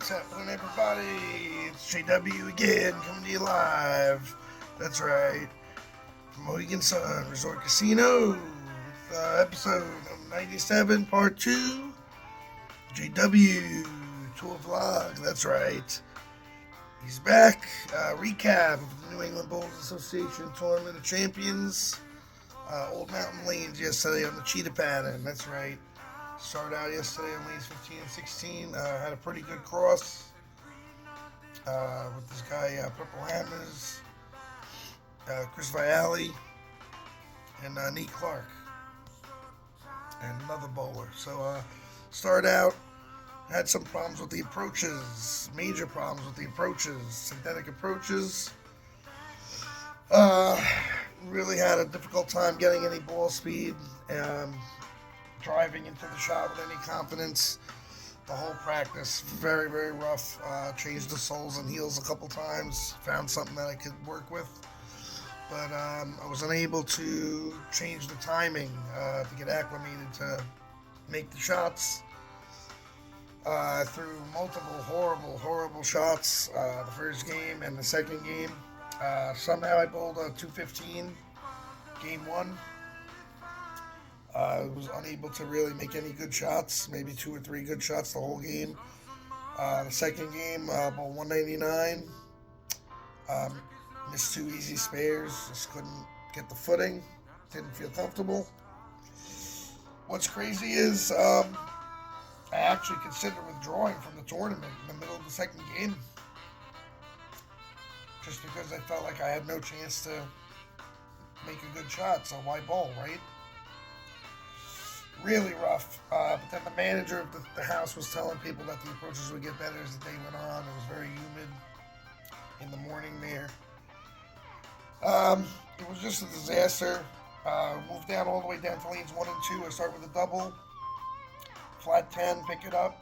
what's happening, everybody? It's JW again, coming to you live. That's right, from Mohegan Sun Resort Casino, episode 97, part 2. JW tour vlog. That's right. He's back. Recap of the New England Bowls Association Tournament of Champions. Old Mountain Lanes yesterday on the cheetah pattern. That's right. Started out yesterday on lanes 15 and 16. Had a pretty good cross with this guy, Purple Hammers, Chris Viali, and Nate Clark, and another bowler. So started out, had some problems with the approaches, major problems with the approaches, synthetic approaches. Really had a difficult time getting any ball speed. Driving into the shot with any confidence. The whole practice, very, very rough. Changed the soles and heels a couple times. Found something that I could work with. But I was unable to change the timing to get acclimated to make the shots. I threw multiple horrible shots the first game and the second game. Somehow I bowled a 215 game one. I was unable to really make any good shots, maybe 2 or 3 good shots the whole game. The second game, ball 199. Missed 2 easy spares, just couldn't get the footing, didn't feel comfortable. What's crazy is I actually considered withdrawing from the tournament in the middle of the second game, just because I felt like I had no chance to make a good shot, so why bowl, right? Really rough, but then the manager of the house was telling people that the approaches would get better as the day went on. It was very humid in the morning there. It was just a disaster. Moved down all the way down to lanes 1 and 2. I start with a double, flat 10, pick it up,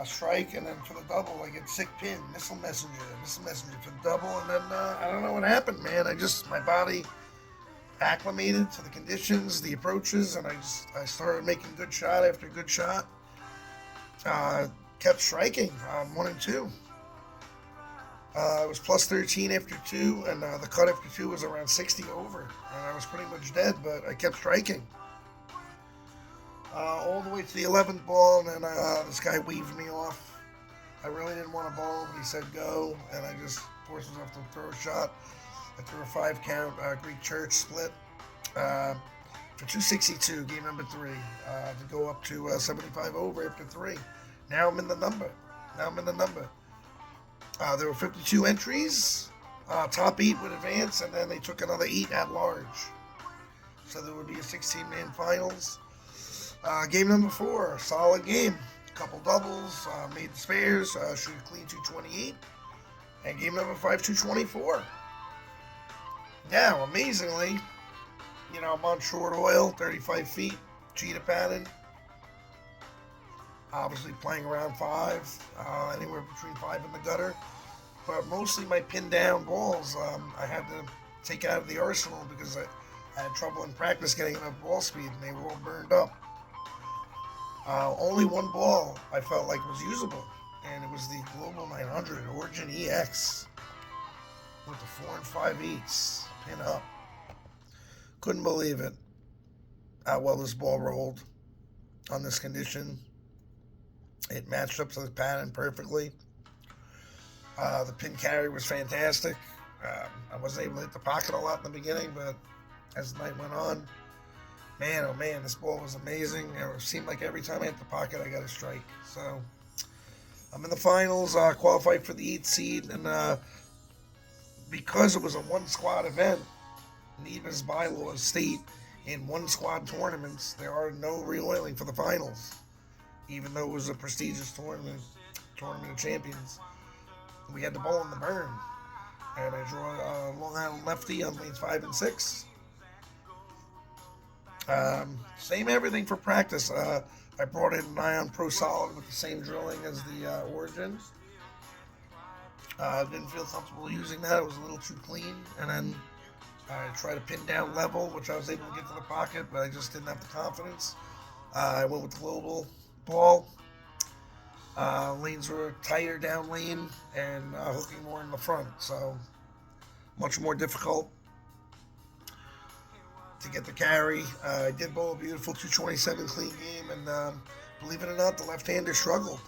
strike, and then for the double I get sick pin, missile messenger for the double, and then I don't know what happened, man. My body acclimated to the conditions, the approaches, and I started making good shot after good shot. Kept striking 1 and 2. It was plus 13 after 2, and the cut after 2 was around 60 over, and I was pretty much dead, but I kept striking. All the way to the 11th ball, and then this guy weaved me off. I really didn't want to bowl, but he said go, and I just forced myself to throw a shot. I threw a 5 count Greek church split for 262, game number 3, to go up to 75 over after 3. Now I'm in the number. There were 52 entries. Top 8 would advance, and then they took another 8 at large. So there would be a 16-man finals. Game number 4, solid game. Couple doubles, made the spares, shoot a clean 228. And game number 5, 224. Now, amazingly, I'm on short oil, 35 feet, cheetah pattern. Obviously playing around 5, anywhere between 5 and the gutter. But mostly my pinned down balls, I had to take out of the arsenal because I had trouble in practice getting enough ball speed, and they were all burned up. Only one ball I felt like was usable, and it was the Global 900 Origin EX with the 4 and 5/8 pin up. Couldn't believe it, how well this ball rolled on this condition. It matched up to the pattern perfectly. The pin carry was fantastic. I wasn't able to hit the pocket a lot in the beginning, but as the night went on, man, oh man, this ball was amazing. It seemed like every time I hit the pocket, I got a strike. So I'm in the finals, qualified for the 8th seed, and because it was a 1-squad event, NEBA's bylaws state in 1-squad tournaments there are no re-oiling for the finals, even though it was a prestigious tournament of champions. We had to bowl in the burn, and I draw a Long Island lefty on lanes 5 and 6. Same everything for practice. I brought in an Ion Pro Solid with the same drilling as the Origin. Didn't feel comfortable using that. It was a little too clean. And then I tried to pin down level, which I was able to get to the pocket, but I just didn't have the confidence. I went with the global ball. Lanes were tighter down lane and hooking more in the front, so much more difficult to get the carry. I did bowl a beautiful 227 clean game, and believe it or not, the left-hander struggled.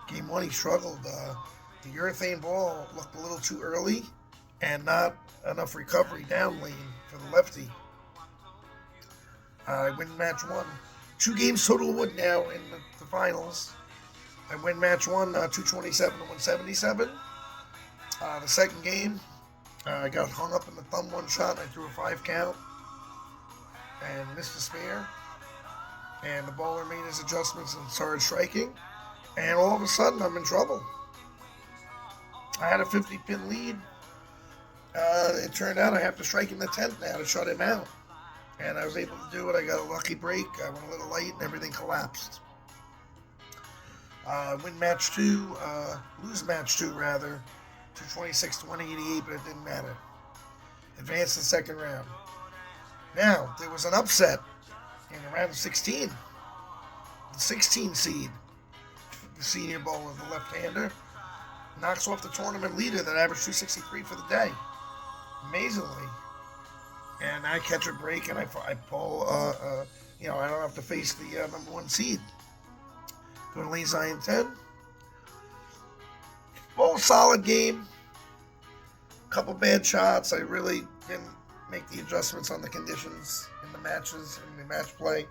Game one, he struggled. The urethane ball looked a little too early and not enough recovery down lane for the lefty. I win match one. 2 games total wood now in the finals. I win match one, 227 to 177. The second game, I got hung up in the thumb one shot. I threw a 5 count and missed a spare. And the bowler made his adjustments and started striking. And all of a sudden, I'm in trouble. I had a 50-pin lead. It turned out I have to strike in the 10th now to shut him out. And I was able to do it. I got a lucky break. I went a little late and everything collapsed. Win match 2, lose match 2 rather, 226 to 188, but it didn't matter. Advanced the second round. Now, there was an upset in the round of 16. The 16 seed, the senior bowler, the left-hander, knocks off the tournament leader that averaged 263 for the day. Amazingly. And I catch a break and I pull, I don't have to face the number 1 seed. Go to lane Zion 10. Bowl solid game. Couple bad shots. I really didn't make the adjustments on the conditions in the matches, in the match play.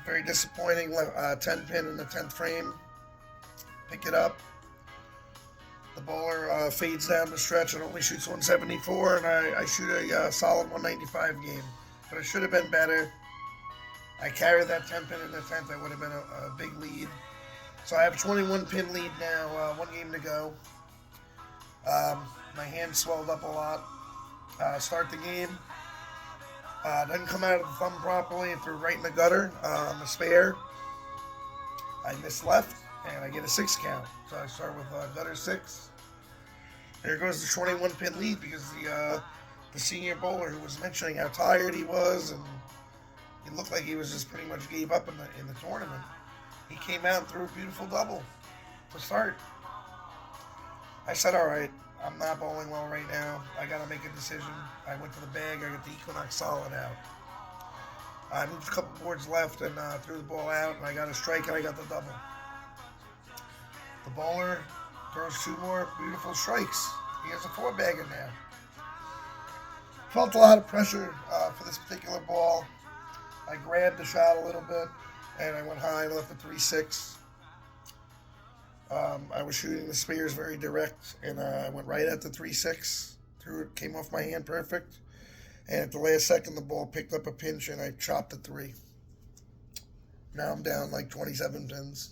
Very disappointing. 10 pin in the 10th frame. Pick it up. The bowler fades down the stretch and only shoots 174, and I shoot a solid 195 game. But it should have been better. I carried that 10 pin in the 10th. That would have been a big lead. So I have a 21 pin lead now. 1 game to go. My hand swelled up a lot. Start the game. Doesn't come out of the thumb properly. It threw right in the gutter on the spare. I miss left, and I get a 6 count. So I start with gutter 6. There goes the 21 pin lead because the senior bowler who was mentioning how tired he was and it looked like he was just pretty much gave up in the tournament. He came out and threw a beautiful double to start. I said, all right, I'm not bowling well right now. I got to make a decision. I went to the bag. I got the Equinox solid out. I moved a couple boards left and threw the ball out, and I got a strike, and I got the double. The bowler throws 2 more beautiful strikes. He has a 4-bagger now. Felt a lot of pressure for this particular ball. I grabbed the shot a little bit, and I went high and left the 3-6. I was shooting the spears very direct, and I went right at the 3-6. Threw it, came off my hand perfect. And at the last second, the ball picked up a pinch, and I chopped the 3. Now I'm down like 27 pins.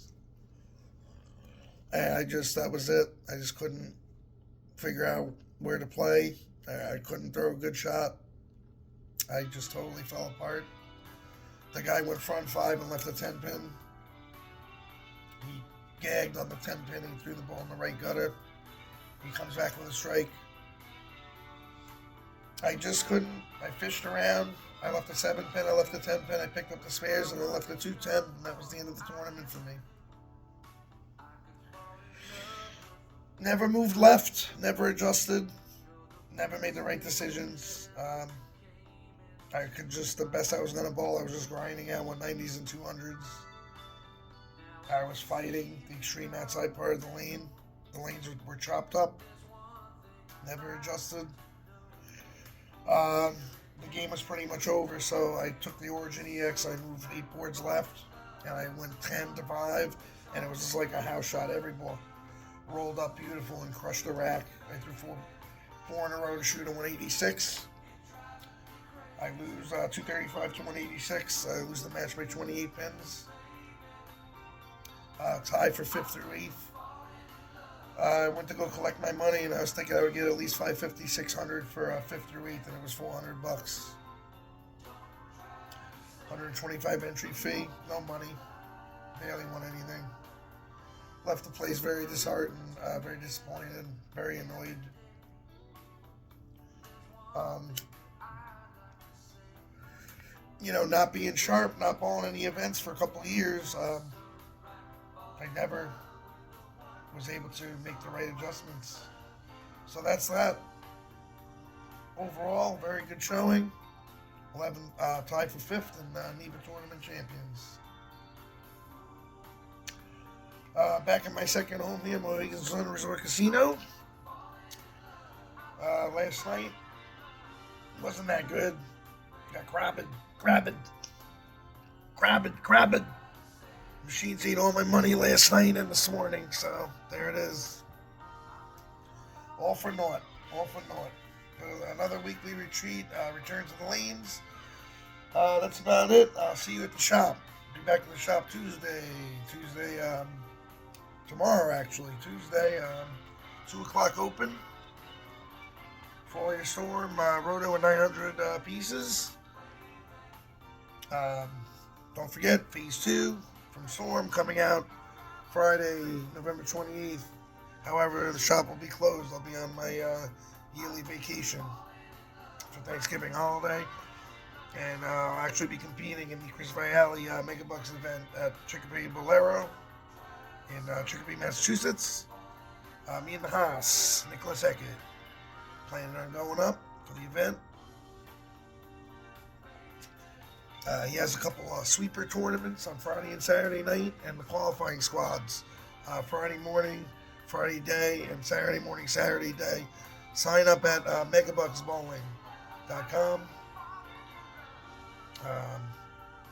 And that was it. I just couldn't figure out where to play. I couldn't throw a good shot. I just totally fell apart. The guy went front 5 and left a 10 pin. He gagged on the 10 pin and threw the ball in the right gutter. He comes back with a strike. I just couldn't. I fished around. I left a 7 pin, I left a 10 pin, I picked up the spares, and I left a 210, and that was the end of the tournament for me. Never moved left, never adjusted, never made the right decisions. The best I was going to bowl, I was just grinding out 190s and 200s. I was fighting the extreme outside part of the lane. The lanes were chopped up, never adjusted. The game was pretty much over, so I took the Origin EX, I moved 8 boards left, and I went 10 to 5, and it was just like a house shot. Every ball rolled up beautiful and crushed the rack. I threw 4 in a row to shoot a 186. I lose 235 to 186. I lose the match by 28 pins. Tie for 5th through 8th. I went to go collect my money, and I was thinking I would get at least 550, 600 for 5th through 8th, and it was $400. 125 entry fee, no money, barely won anything. Left the place very disheartened, very disappointed, very annoyed. Not being sharp, not bowling any events for a couple of years. I never was able to make the right adjustments. So that's that. Overall, very good showing. 11 tied for 5th in NEBA tournament champions. Back in my second home here, Mohegan Sun Resort Casino. Last night wasn't that good. Got crabbed. Machines ate all my money last night and this morning, so there it is. All for naught. Another weekly retreat, return to the lanes. That's about it. I'll see you at the shop. Be back in the shop Tuesday, tomorrow actually. Tuesday, 2 o'clock open. For all your Storm, Roto and 900 pieces. Don't forget, Phase 2 from Storm coming out Friday, November 28th. However, the shop will be closed. I'll be on my yearly vacation for Thanksgiving holiday. And I'll actually be competing in the Chris Viali Megabucks event at Chicopee Bolero in Chicopee, Massachusetts. Me and the Haas, Nicholas Eckert, planning on going up for the event. He has a couple sweeper tournaments on Friday and Saturday night, and the qualifying squads Friday morning, Friday day, and Saturday morning, Saturday day. Sign up at megabucksbowling.com.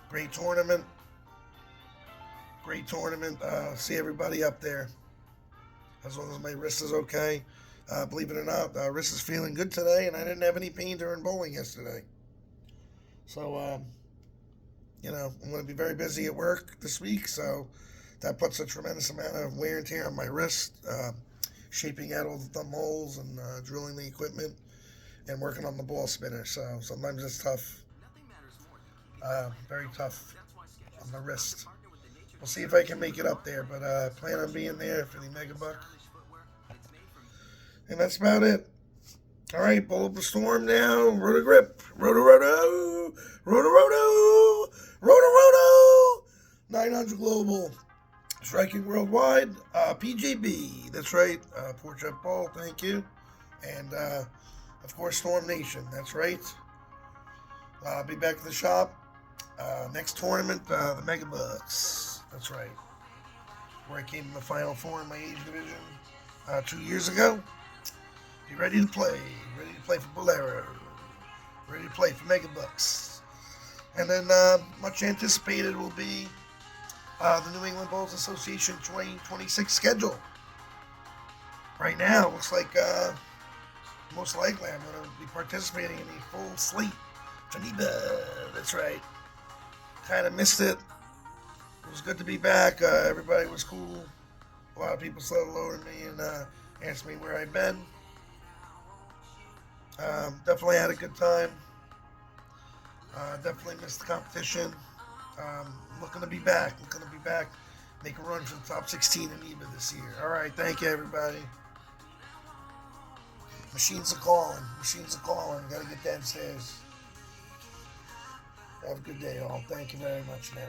Great tournament. See everybody up there. As long as my wrist is okay. Believe it or not, wrist is feeling good today, and I didn't have any pain during bowling yesterday. So, I'm going to be very busy at work this week, so that puts a tremendous amount of wear and tear on my wrist, shaping out all the thumb holes and drilling the equipment and working on the ball spinner. So sometimes it's tough, very tough on the wrist. We'll see if I can make it up there, but plan on being there for the Mega Buck. And that's about it. All right, Bowl of the Storm now. Roto Grip. Roto. 900 Global. Striking Worldwide. PJB. That's right. Port Jeff Ball. Thank you. And, of course, Storm Nation. That's right. I'll be back at the shop. Next tournament, the Mega Bucks. That's right. Where I came in the Final Four in my age division 2 years ago. Be ready to play. Ready to play for Bolero. Ready to play for Mega Bucks. And then much anticipated will be the New England Bowls Association 2026 schedule. Right now, looks like most likely I'm going to be participating in the full slate for NEBA. That's right. Kind of missed it. It was good to be back. Everybody was cool. A lot of people said hello to me and asked me where I've been. Definitely had a good time. Definitely missed the competition. Looking to be back. Make a run for the top 16 in NEBA this year. All right. Thank you, everybody. Machines are calling. Got to get downstairs. Have a good day, all. Thank you very much now.